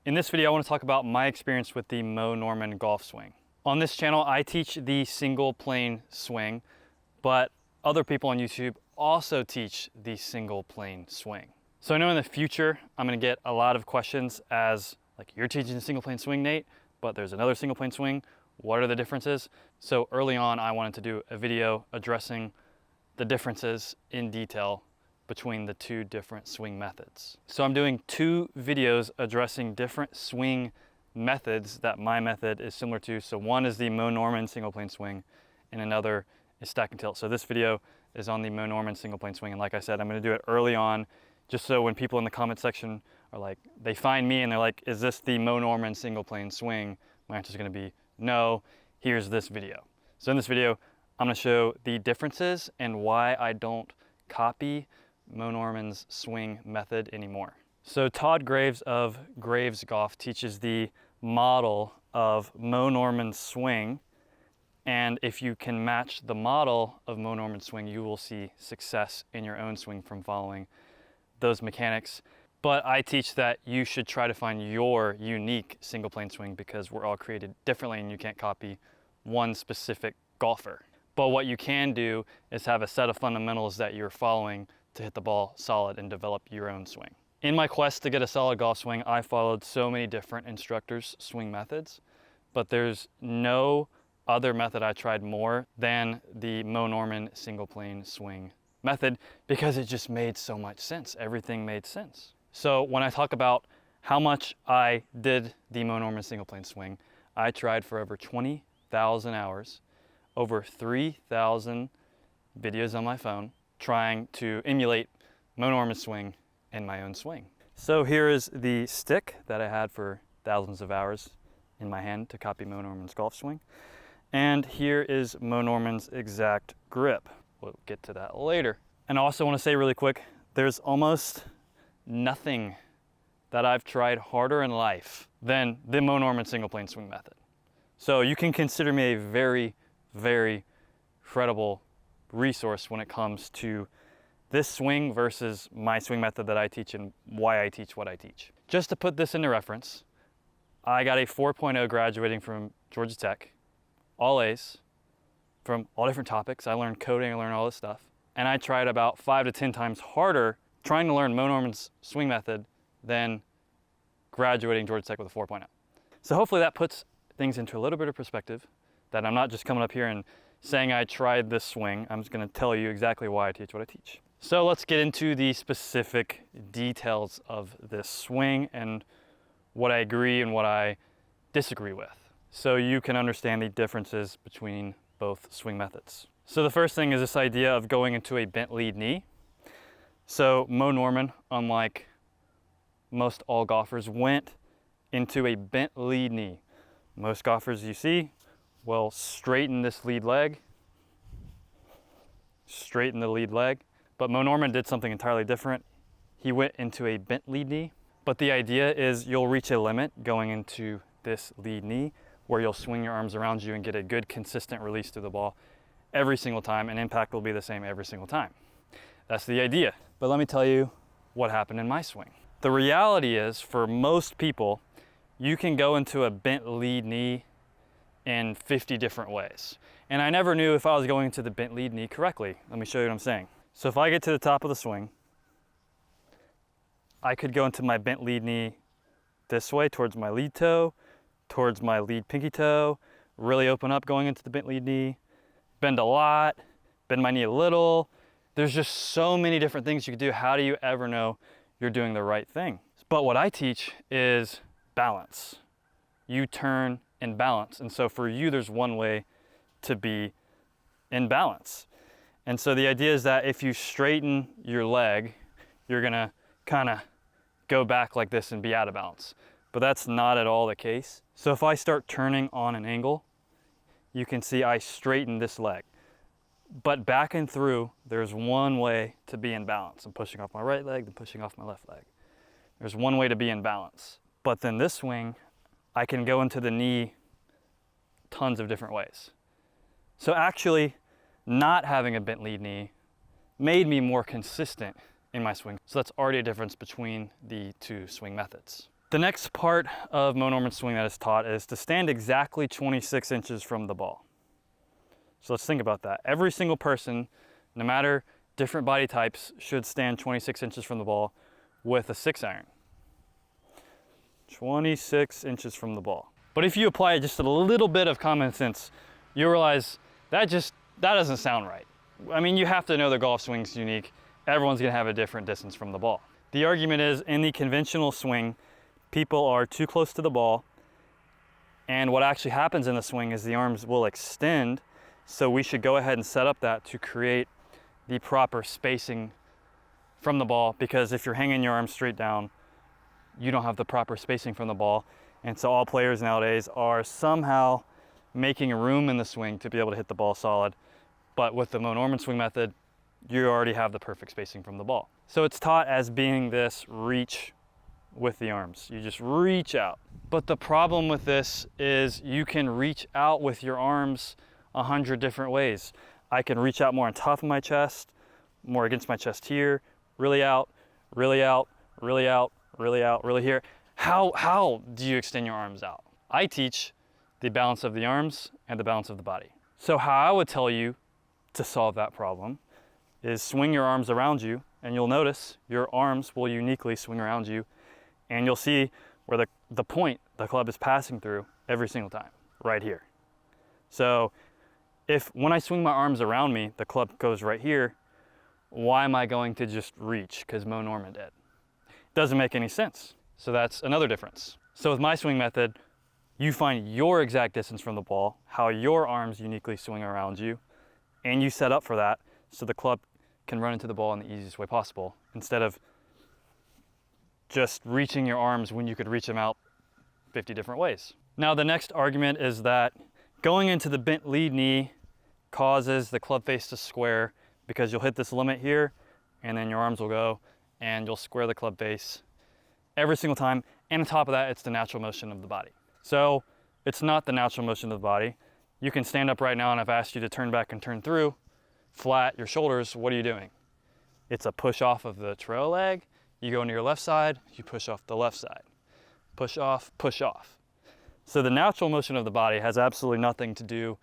In this video, I want to talk about my experience with the Mo Norman golf swing. On this channel, I teach the single plane swing, but other people on YouTube also teach the single plane swing. So I know in the future, I'm going to get a lot of questions as like, you're teaching the single plane swing, Nate, but there's another single plane swing. What are the differences? So early on, I wanted to do a video addressing the differences in detail between the two different swing methods. So I'm doing two videos addressing different swing methods that my method is similar to. So one is the Mo Norman single plane swing and another is stack and tilt. So this video is on the Mo Norman single plane swing. And like I said, I'm gonna do it early on just so when people in the comment section are like, they find me and they're like, is this the Mo Norman single plane swing? My answer is gonna be no, here's this video. So in this video, I'm gonna show the differences and why I don't copy Mo Norman's swing method anymore. So Todd Graves of Graves Golf teaches the model of Mo Norman's swing, and if you can match the model of Mo Norman's swing, you will see success in your own swing from following those mechanics. But I teach that you should try to find your unique single plane swing because we're all created differently and you can't copy one specific golfer. But what you can do is have a set of fundamentals that you're following to hit the ball solid and develop your own swing. In my quest to get a solid golf swing, I followed so many different instructors' swing methods, but there's no other method I tried more than the Mo Norman single plane swing method because it just made so much sense. Everything made sense. So when I talk about how much I did the Mo Norman single plane swing, I tried for over 20,000 hours, over 3,000 videos on my phone, trying to emulate Mo Norman's swing in my own swing. So here is the stick that I had for thousands of hours in my hand to copy Mo Norman's golf swing. And here is Mo Norman's exact grip. We'll get to that later. And I also want to say really quick, there's almost nothing that I've tried harder in life than the Mo Norman single plane swing method. So you can consider me a very, very credible resource when it comes to this swing versus my swing method that I teach and why I teach what I teach. Just to put this into reference, I got a 4.0 graduating from Georgia Tech, all A's, from all different topics. I learned coding, I learned all this stuff. And I tried about 5 to 10 times harder trying to learn Mo Norman's swing method than graduating Georgia Tech with a 4.0. So hopefully that puts things into a little bit of perspective, that I'm not just coming up here and saying I tried this swing. I'm just gonna tell you exactly why I teach what I teach. So let's get into the specific details of this swing and what I agree and what I disagree with, so you can understand the differences between both swing methods. So the first thing is this idea of going into a bent lead knee. So Mo Norman, unlike most all golfers, went into a bent lead knee. Most golfers you see will straighten this lead leg, straighten the lead leg. But Mo Norman did something entirely different. He went into a bent lead knee. But the idea is you'll reach a limit going into this lead knee where you'll swing your arms around you and get a good consistent release to the ball every single time, and impact will be the same every single time. That's the idea. But let me tell you what happened in my swing. The reality is, for most people, you can go into a bent lead knee in 50 different ways. And I never knew if I was going to the bent lead knee correctly. Let me show you what I'm saying. So if I get to the top of the swing, I could go into my bent lead knee this way towards my lead toe, towards my lead pinky toe, really open up going into the bent lead knee, bend a lot, bend my knee a little. There's just so many different things you could do. How do you ever know you're doing the right thing? But what I teach is balance. You turn and balance. And so for you, there's one way to be in balance. And so the idea is that if you straighten your leg, you're gonna kind of go back like this and be out of balance. But that's not at all the case. So if I start turning on an angle, you can see I straighten this leg. But back and through, there's one way to be in balance. I'm pushing off my right leg, then pushing off my left leg. There's one way to be in balance. But then this swing, I can go into the knee tons of different ways. So actually, not having a bent lead knee made me more consistent in my swing. So that's already a difference between the two swing methods. The next part of Mo Norman's swing that is taught is to stand exactly 26 inches from the ball. So let's think about that. Every single person, no matter different body types, should stand 26 inches from the ball with a 6-iron. 26 inches from the ball. But if you apply just a little bit of common sense, you realize that doesn't sound right. I mean, you have to know the golf swing's unique. Everyone's gonna have a different distance from the ball. The argument is, in the conventional swing, people are too close to the ball, and what actually happens in the swing is the arms will extend, so we should go ahead and set up that to create the proper spacing from the ball, because if you're hanging your arms straight down, you don't have the proper spacing from the ball. And so all players nowadays are somehow making room in the swing to be able to hit the ball solid. But with the Mo Norman swing method, you already have the perfect spacing from the ball. So it's taught as being this reach with the arms. You just reach out. But the problem with this is you can reach out with your arms 100 different ways. I can reach out more on top of my chest, more against my chest here, really out, really out, really out, really out, really here. How do you extend your arms out? I teach the balance of the arms and the balance of the body. So how I would tell you to solve that problem is swing your arms around you, and you'll notice your arms will uniquely swing around you, and you'll see where the point the club is passing through every single time, right here. So when I swing my arms around me, the club goes right here, why am I going to just reach? Because Mo Norman did. Doesn't make any sense. So that's another difference. So with my swing method, you find your exact distance from the ball, how your arms uniquely swing around you, and you set up for that so the club can run into the ball in the easiest way possible, instead of just reaching your arms when you could reach them out 50 different ways. Now the next argument is that going into the bent lead knee causes the club face to square, because you'll hit this limit here and then your arms will go and you'll square the club face every single time. And on top of that, it's the natural motion of the body. So it's not the natural motion of the body. You can stand up right now, and I've asked you to turn back and turn through, flat your shoulders. What are you doing? It's a push off of the trail leg. You go into your left side, you push off the left side. Push off, push off. So the natural motion of the body has absolutely nothing to do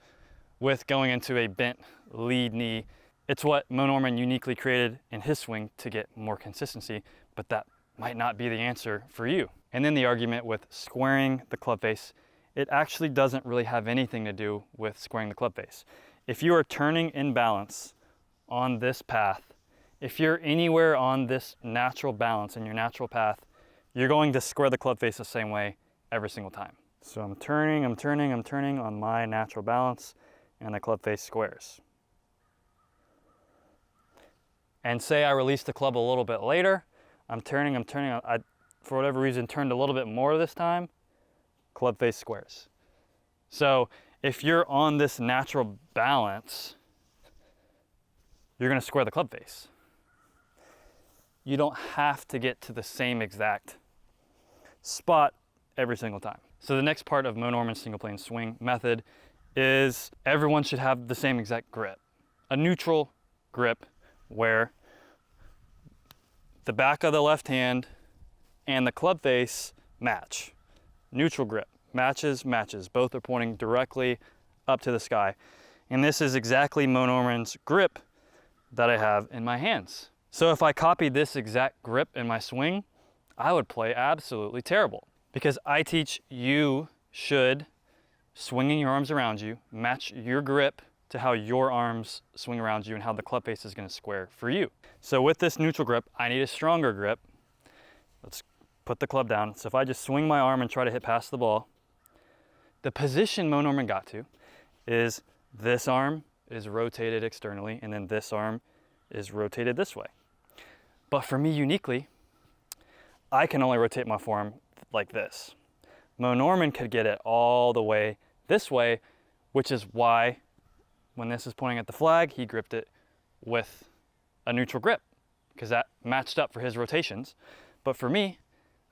with going into a bent lead knee. It's what Mo Norman uniquely created in his swing to get more consistency, but that might not be the answer for you. And then the argument with squaring the club face, it actually doesn't really have anything to do with squaring the club face. If you are turning in balance on this path, if you're anywhere on this natural balance in your natural path, you're going to square the club face the same way every single time. So I'm turning on my natural balance, and the club face squares. And say I release the club a little bit later, I'm turning, I, for whatever reason, turned a little bit more this time, club face squares. So if you're on this natural balance, you're gonna square the club face. You don't have to get to the same exact spot every single time. So the next part of Mo Norman's single plane swing method is everyone should have the same exact grip. A neutral grip where the back of the left hand and the club face match. Neutral grip, matches, matches. Both are pointing directly up to the sky. And this is exactly Mo Norman's grip that I have in my hands. So if I copied this exact grip in my swing, I would play absolutely terrible, because I teach you should, swinging your arms around you, match your grip to how your arms swing around you and how the club face is going to square for you. So with this neutral grip, I need a stronger grip. Let's put the club down. So if I just swing my arm and try to hit past the ball, the position Mo Norman got to is this arm is rotated externally, and then this arm is rotated this way. But for me uniquely, I can only rotate my forearm like this. Mo Norman could get it all the way this way, which is why when this is pointing at the flag, he gripped it with a neutral grip, because that matched up for his rotations. But for me,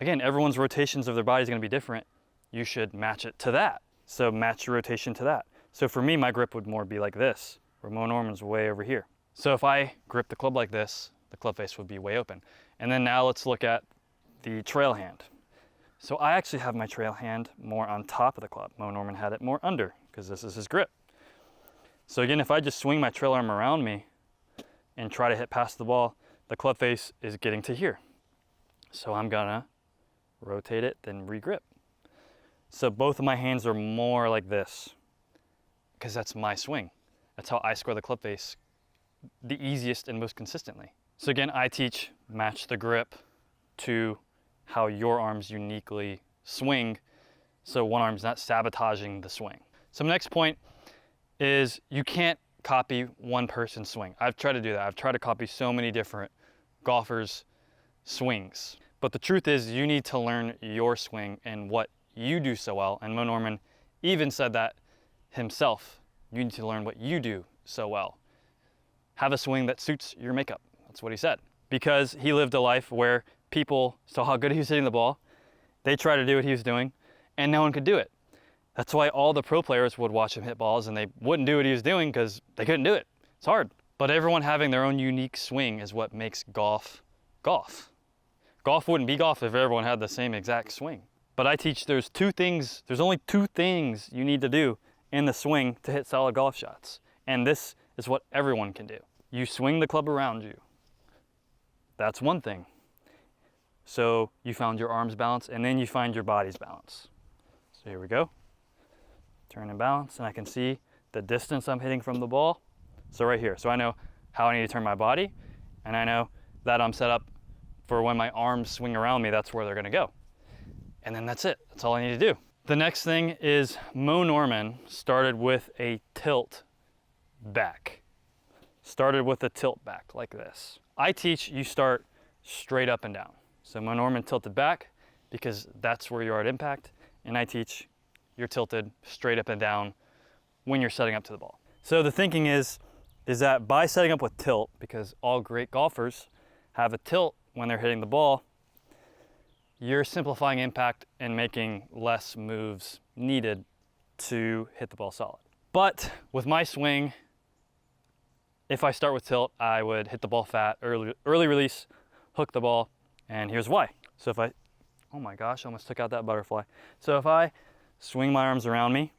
again, everyone's rotations of their body is going to be different. You should match it to that. So match your rotation to that. So for me, my grip would more be like this, where Mo Norman's way over here. So if I grip the club like this, the club face would be way open. And then now let's look at the trail hand. So I actually have my trail hand more on top of the club. Mo Norman had it more under because this is his grip. So again, if I just swing my trail arm around me and try to hit past the ball, the club face is getting to here. So I'm gonna rotate it, then re-grip. So both of my hands are more like this because that's my swing. That's how I score the club face the easiest and most consistently. So again, I teach match the grip to how your arms uniquely swing so one arm's not sabotaging the swing. So my next point is you can't copy one person's swing. I've tried to do that. I've tried to copy so many different golfers' swings. But the truth is you need to learn your swing and what you do so well. And Mo Norman even said that himself. You need to learn what you do so well. Have a swing that suits your makeup. That's what he said. Because he lived a life where people saw how good he was hitting the ball. They tried to do what he was doing and no one could do it. That's why all the pro players would watch him hit balls and they wouldn't do what he was doing because they couldn't do it. It's hard. But everyone having their own unique swing is what makes golf golf. Golf wouldn't be golf if everyone had the same exact swing. But I teach there's only two things you need to do in the swing to hit solid golf shots. And this is what everyone can do. You swing the club around you. That's one thing. So you found your arms balance and then you find your body's balance. So here we go. Turn and balance, and I can see the distance I'm hitting from the ball. So right here, so I know how I need to turn my body, and I know that I'm set up for when my arms swing around me, that's where they're gonna go. And then that's it, that's all I need to do. The next thing is Mo Norman started with a tilt back. Started with a tilt back like this. I teach you start straight up and down. So Mo Norman tilted back because that's where you are at impact, and I teach you're tilted straight up and down when you're setting up to the ball. So the thinking is that by setting up with tilt, because all great golfers have a tilt when they're hitting the ball, you're simplifying impact and making less moves needed to hit the ball solid. But with my swing, if I start with tilt, I would hit the ball fat, early release, hook the ball, and here's why. So if I, oh my gosh, I almost took out that butterfly. So if I swing my arms around me,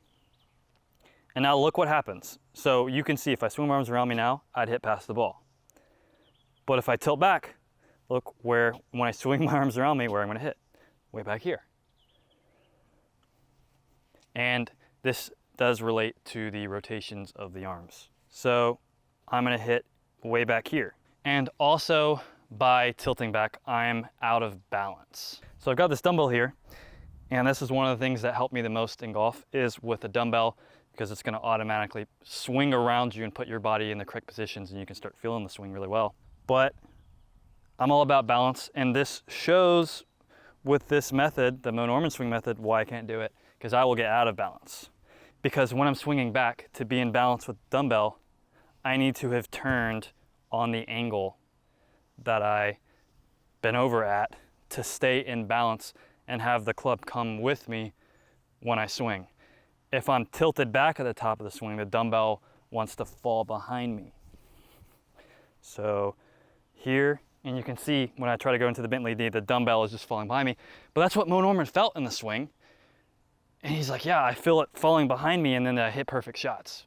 and now look what happens. So you can see if I swing my arms around me now, I'd hit past the ball. But if I tilt back, look where, when I swing my arms around me, where I'm gonna hit, way back here. And this does relate to the rotations of the arms. So I'm gonna hit way back here. And also by tilting back, I'm out of balance. So I've got this dumbbell here, and this is one of the things that helped me the most in golf is with a dumbbell, because it's gonna automatically swing around you and put your body in the correct positions and you can start feeling the swing really well. But I'm all about balance, and this shows with this method, the Mo Norman swing method, why I can't do it, because I will get out of balance. Because when I'm swinging back to be in balance with the dumbbell, I need to have turned on the angle that I been over at to stay in balance and have the club come with me when I swing. If I'm tilted back at the top of the swing, the dumbbell wants to fall behind me. So here, and you can see when I try to go into the Bentley D, the dumbbell is just falling behind me. But that's what Mo Norman felt in the swing. And he's like, yeah, I feel it falling behind me, and then I hit perfect shots.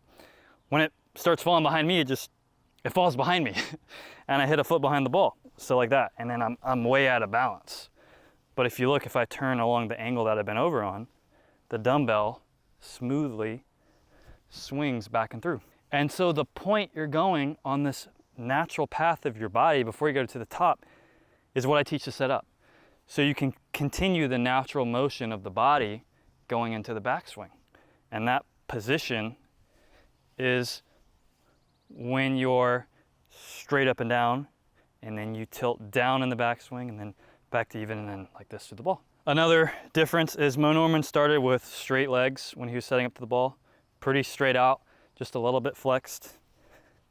When it starts falling behind me, it falls behind me. And I hit a foot behind the ball, so like that. And then I'm way out of balance. But if you look, if I turn along the angle that I've been over on, the dumbbell smoothly swings back and through. And so the point you're going on this natural path of your body before you go to the top is what I teach to set up. So you can continue the natural motion of the body going into the backswing. And that position is when you're straight up and down, and then you tilt down in the backswing, and then back to even, and then like this to the ball. Another difference is Mo Norman started with straight legs when he was setting up to the ball, pretty straight out, just a little bit flexed,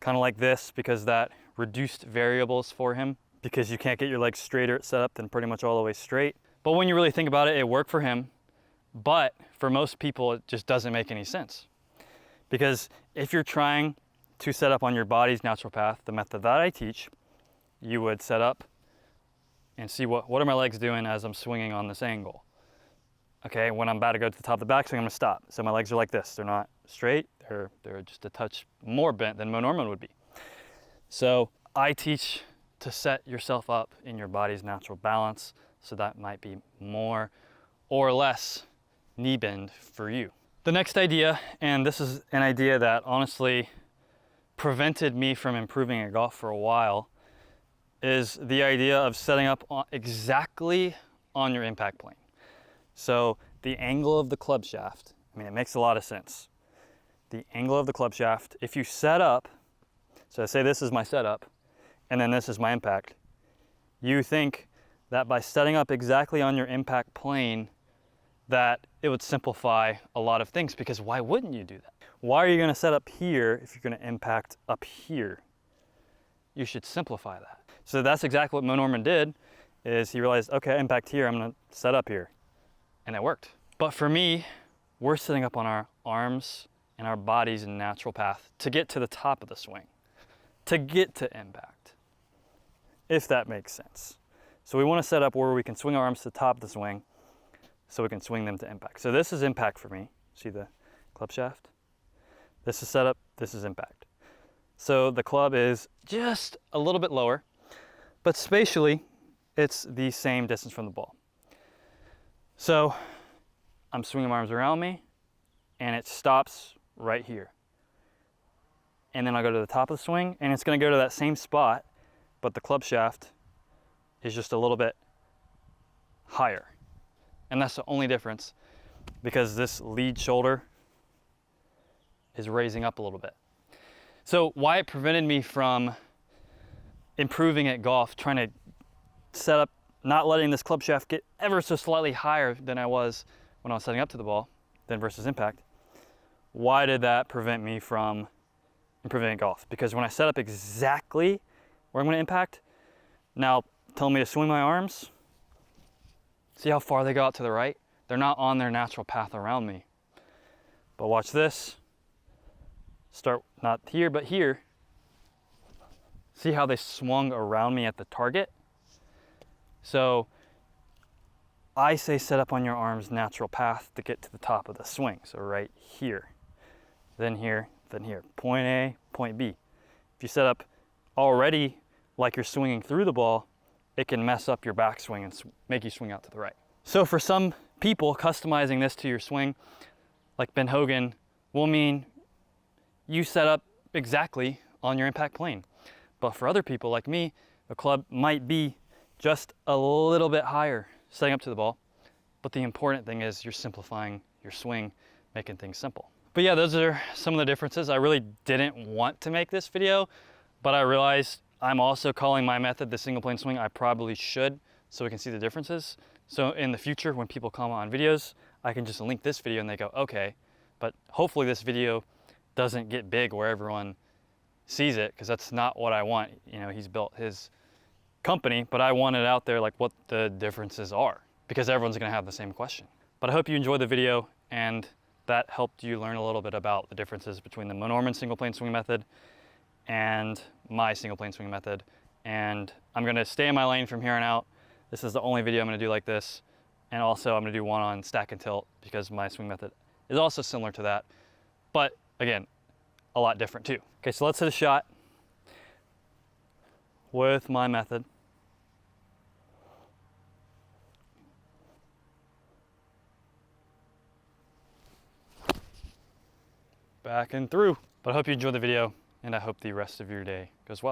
kind of like this, because that reduced variables for him, because you can't get your legs straighter at setup than pretty much all the way straight. But when you really think about it, it worked for him, but for most people, it just doesn't make any sense. Because if you're trying to set up on your body's natural path, the method that I teach, you would set up and see what are my legs doing as I'm swinging on this angle. Okay, when I'm about to go to the top of the backswing, I'm gonna stop. So my legs are like this. They're not straight, they're just a touch more bent than Mo Norman would be. So I teach to set yourself up in your body's natural balance. So that might be more or less knee bend for you. The next idea, and this is an idea that honestly prevented me from improving at golf for a while, is the idea of setting up exactly on your impact plane. So the angle of the club shaft, I mean, it makes a lot of sense. The angle of the club shaft, if you set up, so say this is my setup, and then this is my impact, you think that by setting up exactly on your impact plane, that it would simplify a lot of things, because why wouldn't you do that? Why are you gonna set up here if you're gonna impact up here? You should simplify that. So that's exactly what Mo Norman did, is he realized, okay, impact here, I'm gonna set up here. And it worked. But for me, we're sitting up on our arms and our body's natural path to get to the top of the swing, to get to impact, if that makes sense. So we wanna set up where we can swing our arms to the top of the swing so we can swing them to impact. So this is impact for me. See the club shaft? This is setup, this is impact. So the club is just a little bit lower, but spatially, it's the same distance from the ball. So I'm swinging my arms around me, and it stops right here. And then I go to the top of the swing, and it's gonna go to that same spot, but the club shaft is just a little bit higher. And that's the only difference, because this lead shoulder is raising up a little bit. So why it prevented me from improving at golf, trying to set up, not letting this club shaft get ever so slightly higher than I was when I was setting up to the ball, than versus impact. Why did that prevent me from improving at golf? Because when I set up exactly where I'm gonna impact, now telling me to swing my arms, see how far they go out to the right? They're not on their natural path around me. But watch this. Start not here, but here. See how they swung around me at the target? So I say set up on your arm's natural path to get to the top of the swing. So right here, then here, then here. Point A, point B. If you set up already like you're swinging through the ball, it can mess up your backswing and make you swing out to the right. So for some people, customizing this to your swing, like Ben Hogan, will mean you set up exactly on your impact plane. But for other people like me, the club might be just a little bit higher setting up to the ball. But the important thing is you're simplifying your swing, making things simple. But yeah, those are some of the differences. I really didn't want to make this video, but I realized I'm also calling my method the single plane swing. I probably should, so we can see the differences. So in the future, when people comment on videos, I can just link this video and they go, okay, but hopefully this video doesn't get big where everyone sees it, because that's not what I want. You know, he's built his company, but I want it out there like what the differences are, because everyone's gonna have the same question. But I hope you enjoyed the video and that helped you learn a little bit about the differences between the Mo Norman single plane swing method and my single plane swing method. And I'm gonna stay in my lane from here on out. This is the only video I'm gonna do like this. And also I'm gonna do one on stack and tilt, because my swing method is also similar to that. But again, a lot different too. Okay, so let's hit a shot with my method. Back and through. But I hope you enjoyed the video, and I hope the rest of your day goes well.